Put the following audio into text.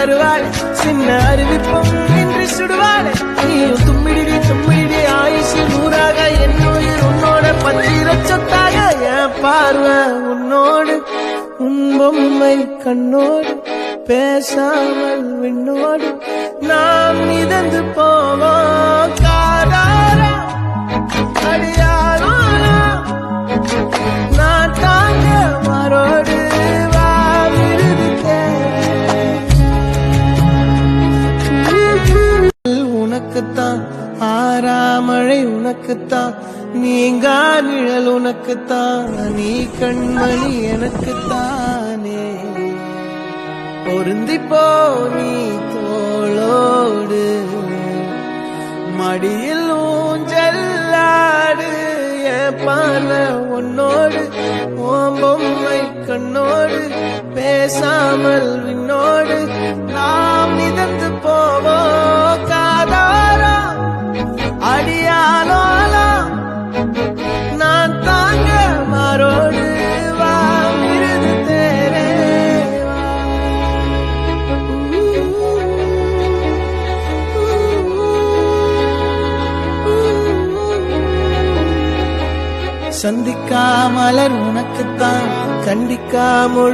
தருவாள் சின்ன அறிவிப்பும் இன்றி சுடுவாள் நீயும் தும்மிடி தும்மிடி ஆயுசு நூறாக என்னுயிர் உன்னோட பத்திர சொத்தாக என் பார்வை உன்னோடு உன் பொம்மை கண்ணோடு பேசாமல் விண்ணோடு நாம் மிதந்து போவோம் காதாரா அடியாரோ நான் தாங்க மாறோடு வா விருதுக்கே உனக்குத்தான் ஆறாமழை உனக்குத்தான் நீங்கா நிழல் உனக்குத்தான் நீ கண்மணி எனக்குத்தானே பொருந்திப்போ நீ தோளோடு மடியில் ஊஞ்சல்லாடு என் பார்வை உன்னோடு ஓம் பொம்மை கண்ணோடு பேசாமல் விண்ணோடு நாம் மிதந்து போவோம் காதாரா அடியாலோலா நான் தாங்க மாறோடு வா விருது தேரே சந்திக்கா மலர் உனக்குத்தான் கண்டிக்கா மொழி